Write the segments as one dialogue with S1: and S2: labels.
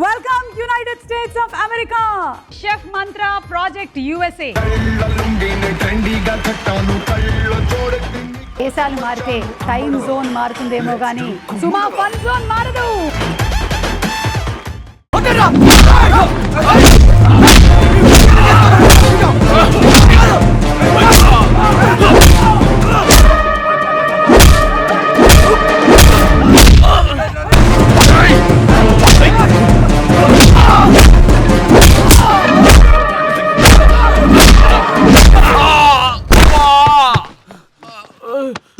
S1: Welcome United States of America. Chef Mantra Project USA. దేశాలు మారితే time zone మారుతుందేమో గానీ సుమా fun zone మారదు.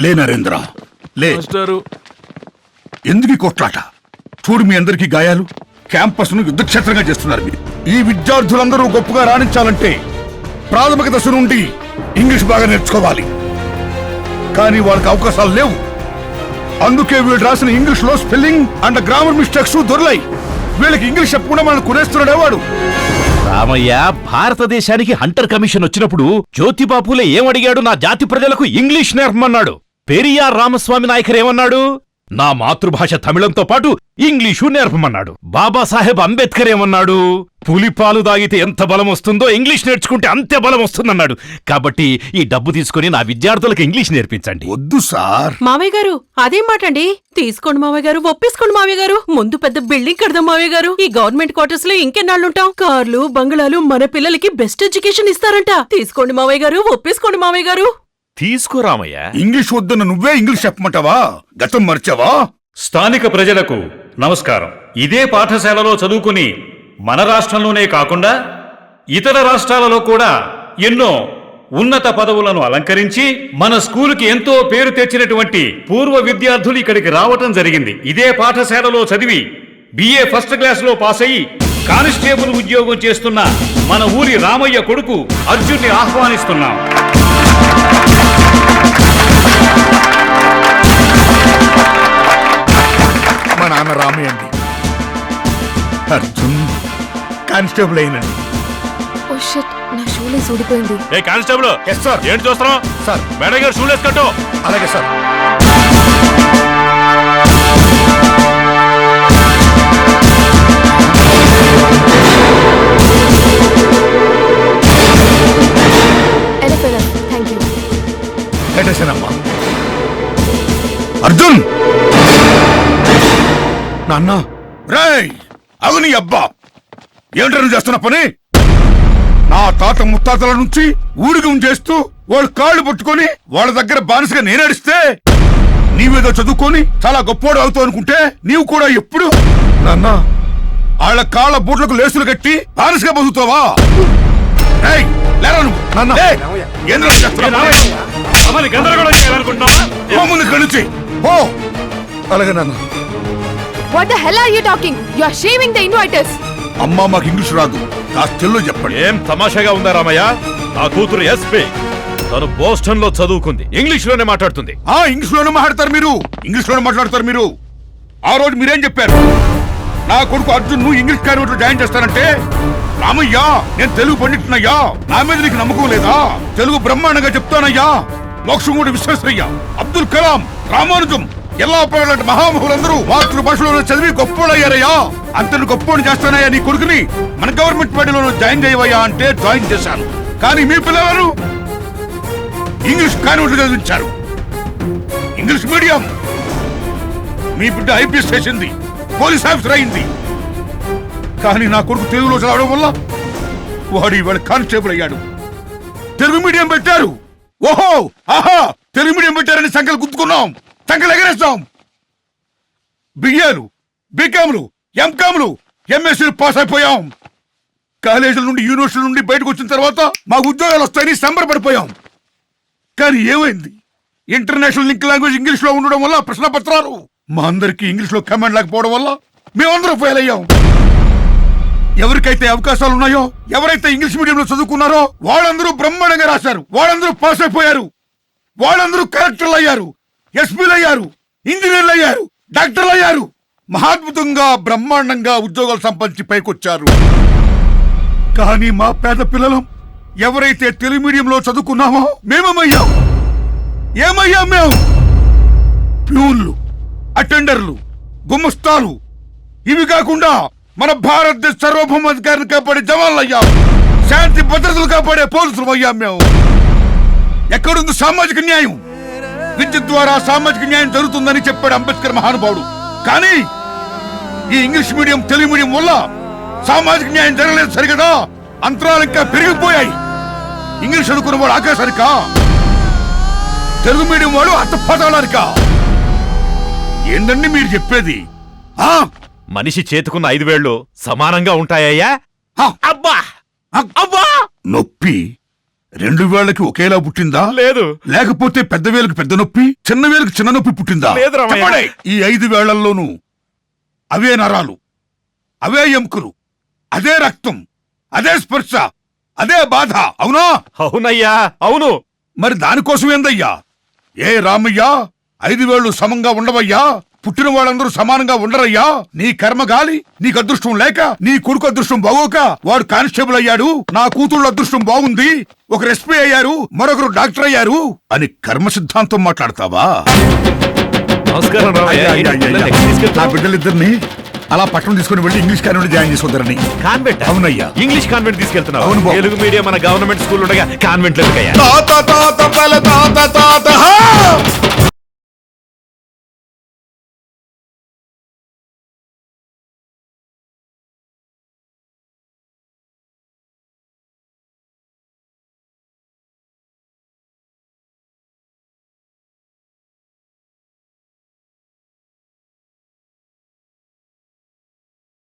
S2: లే నరేంద్ర లే. ఎందుకు కొట్లాట? చూడు, మీ అందరికీ గాయాలు. క్యాంపస్ ను యుద్ధక్షేత్రంగా చేస్తున్నారు మీరు. ఈ విద్యార్థులందరూ గొప్పగా రాణించాలంటే ప్రాథమిక దశ నుండి ఇంగ్లీష్ బాగా నేర్చుకోవాలి. కానీ వాళ్ళకి అవకాశాలు లేవు. అందుకే వీళ్ళు రాసిన ఇంగ్లీష్ లో స్పెల్లింగ్ అండ్ గ్రామర్ మిస్టేక్స్ దొరలాయి. వీళ్ళకి ఇంగ్లీష్ చెప్పకుండా మనం కొనేస్తున్నాడే వాడు.
S3: రామయ్య, భారతదేశానికి హంటర్ కమిషన్ వచ్చినప్పుడు జ్యోతిబాపులే ఏమడిగాడు? నా జాతి ప్రజలకు ఇంగ్లీష్ నేర్పమన్నాడు. పెరియార్ రామస్వామి నాయకర్ ఏమన్నాడు? నా మాతృభాష తమిళంతో పాటు ఇంగ్లీషు నేర్పమన్నాడు. బాబాసాహెబ్ అంబేద్కర్ ఏమన్నాడు? పులిపాలు దాగితే ఎంత బలం వస్తుందో ఇంగ్లీష్ నేర్చుకుంటే అంతే బలం వస్తుందన్నాడు. కాబట్టి ఈ డబ్బు తీసుకుని నా విద్యార్థులకు ఇంగ్లీష్ నేర్పించండి.
S2: వద్దు సార్.
S4: మామయ్య గారు, అదేం మాటండి? తీసుకోండి మామయ్య గారు, ఒప్పేసుకోండి మామయ్య గారు. ముందు పెద్ద బిల్డింగ్ కడదాం మామయ్య గారు. ఈ గవర్నమెంట్ క్వార్టర్స్ లో ఇంకెన్నాళ్ళుంటాం? కార్లు, బంగ్లాలు మన పిల్లలకి బెస్ట్ ఎడ్యుకేషన్ ఇస్తారంట. తీసుకోండి మామయ్య గారు, ఒప్పేసుకోండి మామయ్య గారు.
S3: తీసుకో రామయ్య.
S2: ఇంగ్లీష్ వద్దన్న నువ్వే ఇంగ్లీష్ చెప్పమంటావా? గతం మర్చావా?
S5: స్థానిక ప్రజలకు నమస్కారం. ఇదే పాఠశాలలో చదువుకుని మన రాష్ట్రంలోనే కాకుండా ఇతర రాష్ట్రాలలో కూడా ఎన్నో ఉన్నత పదవులను అలంకరించి మన స్కూలుకి ఎంతో పేరు తెచ్చినటువంటి పూర్వ విద్యార్థులు ఇక్కడికి రావటం జరిగింది. ఇదే పాఠశాలలో చదివి BA ఫస్ట్ క్లాస్ లో పాస్ అయ్యి కానిస్టేబుల్ ఉద్యోగం చేస్తున్న మన ఊరి రామయ్య కొడుకు అర్జున్ని ఆహ్వానిస్తున్నాం.
S2: మా నాన్న రామయ్య అండి. అర్జున్ కానిస్టేబుల్ అయినండి.
S6: ఓ షిట్, నా షూలేస్ ఊడిపోయింది.
S3: ఏ కానిస్టేబుల్,
S2: ఎస్ సార్.
S3: ఏంటి చూస్తున్నావు?
S2: సార్,
S3: మేడం గారు షూలేస్ కట్టు.
S2: అలాగే సార్.
S6: Thank you.
S2: పెట్టేసానమ్మా. అర్జున్, నాన్న. రేయ్, అవుని అబ్బా, ఏమిటని చేస్తున్న పని? నా తాత ముత్తాతల నుంచి ఊడిగం చేస్తూ వాళ్ళ కాళ్ళు పట్టుకొని వాళ్ళ దగ్గర బానిసగా నేనడిస్తే నీవేదో చదువుకొని చాలా గొప్పోడు అవుతావు అనుకుంటే నీవు కూడా ఎప్పుడు నాన్న వాళ్ళ కాళ్ళ బూట్లకు లేసులు కట్టి బానిసగా బతుకుతావా? రేయ్, లేరా నువ్వు. నాన్న, ఏంద్రా చేస్తున్నావు? ముందు కణించి ఓ. అలాగే నాన్న.
S6: What the hell are you talking? You are shaming the inviters.
S2: అమ్మా, మాకు ఇంగ్లీష్ రాదు, కాస్త తెలుగులో చెప్పండి.
S3: ఏం తమాషాగా ఉందా రామయ్య? నా కూతురు SP, తను బోస్టన్ లో చదువుకుంది, ఇంగ్లీష్ లోనే మాట్లాడుతుంది.
S2: ఇంగ్లీష్ లోనే మాట్లాడతారు మీరు. ఇంగ్లీష్ లోనే మాట్లాడతారు మీరు. ఆ రోజు మీరేం చెప్పారు? నా కొడుకు అర్జున్ నువ్వు ఇంగ్లీష్ కాన్వెంట్ లో జాయిన్ చేస్తానంటే, రామయ్య నేను తెలుగు పండితున్నయ్యా, నా మీద నీకు నమ్మకం లేదా? తెలుగు బ్రహ్మాండంగా చెప్తానయ్యా. మోక్షముడి విశ్వేశ్వరయ్య, అబ్దుల్ కలాం, రామానుజం, ఎల్లాపల్లి లాంటి మహామహులందరూ మాతృభాషలో చదివి గొప్పోడయ్యారయ్యా. అంతను గొప్పోడు చేస్తానయ్యా నీ కొడుకుని మన గవర్నమెంట్ బడిలో జాయిన్ చేయవయ్యా అంటే జాయిన్ చేశాను. కానీ మీ పిల్లలను ఇంగ్లీష్ కాన్వెంట్ చదివించారు. English medium. మీ బిడ్డ IPS చేసింది, పోలీస్ ఆఫీసర్ అయింది. కానీ నా కొడుకు తెలుగులో చదవడం వల్ల వాడు ఇవాళ కానిస్టేబుల్ అయ్యాడు. తెలుగు మీడియం పెట్టారు. ఓహో, ఆహా, తెలుగు మీడియం పెట్టారని సంఖ్యలు గుర్తుకున్నాం, సంఖ్యలు ఎగరేస్తాం. BAలు, BComలు, MComలు, MSCలు పాస్ అయిపోయాం. కాలేజీల నుండి యూనివర్సిటీ నుండి బయటకు వచ్చిన తర్వాత మాకు ఉద్యోగాలు వస్తాయని సంబరపడిపోయాం. కానీ ఏమైంది? ఇంటర్నేషనల్ లింక్ లాంగ్వేజ్ ఇంగ్లీష్ లో ఉండడం వల్ల ప్రశ్న పత్రాలు మా అందరికీ ఇంగ్లీష్ లో కమాండ్ లేకపోవడం వల్ల మేమందరం ఫెయిల్ అయ్యాం. ఎవరికైతే అవకాశాలు ఉన్నాయో, ఎవరైతే ఇంగ్లీష్ మీడియంలో చదువుకున్నారో వాళ్ళందరూ బ్రహ్మాండంగా రాశారు, వాళ్ళందరూ పాస్ అయిపోయారు, వాళ్ళందరూ కలెక్టర్లు అయ్యారు, SPలు అయ్యారు, ఇంజనీర్లు అయ్యారు, డాక్టర్లు అయ్యారు. మహాద్భుతంగా బ్రహ్మాండంగా ఉద్యోగాలు సంపాదించి పైకొచ్చారు. కానీ మా పేద పిల్లలం ఎవరైతే తెలుగు మీడియంలో చదువుకున్నామో మేమేమయ్యాం? ఏమయ్యాం మేము? ప్యూన్లు, అటెండర్లు, గుమస్తాలు, ఇవి కాకుండా మన భారతదేశ సార్వభౌమాధికారిని కాపాడే జవాన్లు అయ్యాం, శాంతి భద్రతలు కాపాడే పోలీసులు అయ్యాం మేము. ఎక్కడుంది సామాజిక న్యాయం? విద్య ద్వారా సామాజిక న్యాయం జరుగుతుందని చెప్పాడు అంబేద్కర్ మహానుభావుడు. కానీ ఈ ఇంగ్లీష్ మీడియం తెలుగు మీడియం వల్ల సామాజిక న్యాయం జరగలేదు సరిగదా, అంతరాలు ఇంకా పెరిగిపోయాయి. ఇంగ్లీష్ అనుకున్న వాడు ఆకాశానికా, తెలుగు మీడియం వాడు అత్తపాతాళానికా? ఏందండి మీరు చెప్పేది?
S3: మనిషి చేతుకున్న 5 వేళ్ళు సమానంగా ఉంటాయ్యా? అబ్బా అబ్బా!
S2: నొప్పి 2 వేళ్ళకి ఒకేలా పుట్టిందా?
S3: లేదు.
S2: లేకపోతే పెద్ద వేలుకి పెద్ద నొప్పి, చిన్న వేలుకి చిన్న నొప్పి పుట్టిందా?
S3: లేదు రామయ్య.
S2: చెప్పండి. ఈ 5 వేళ్లలోనూ అవే నరాలు, అవే ఎముకలు, అదే రక్తం, అదే స్పర్శ, అదే బాధ. అవునా?
S3: అవునయ్యా, అవును.
S2: మరి దానికోసం ఏందయ్యా? ఏ రామయ్యా, 5 వేళ్లు సమంగా ఉండవయ్యా? పుట్టిన వాళ్ళందరూ సమానంగా ఉండరయ్యా? నీ కర్మ గాలి, నీకు అదృష్టం లేక, నీ కొడుకు అదృష్టం బాగోక వాడు కానిస్టేబుల్ అయ్యాడు, నా కూతుళ్ళ అదృష్టం బాగుంది, ఒకరు ఎస్పీ అయ్యారు, మరొకరు డాక్టర్ అయ్యారు అని కర్మ సిద్ధాంతం మాట్లాడతావా?
S3: నమస్కారం రామయ్య.
S2: అయ్యా, అయ్యా, అయ్యా, అయ్యా. నా బిడ్డలిద్దరిని అలా పట్టణం తీసుకుని వెళ్ళి ఇంగ్లీష్ కాన్వెంట్ జాయిన్ చేసుకుంటారని.
S3: కాన్వెంట్?
S2: అవునయ్యా.
S3: ఇంగ్లీష్ కాన్వెంట్ తీసుకెళ్తున్నావు?
S2: అవును బాబు.
S3: తెలుగు మీడియం మన గవర్నమెంట్ స్కూల్ ఉండగా కాన్వెంట్
S2: తాత తాత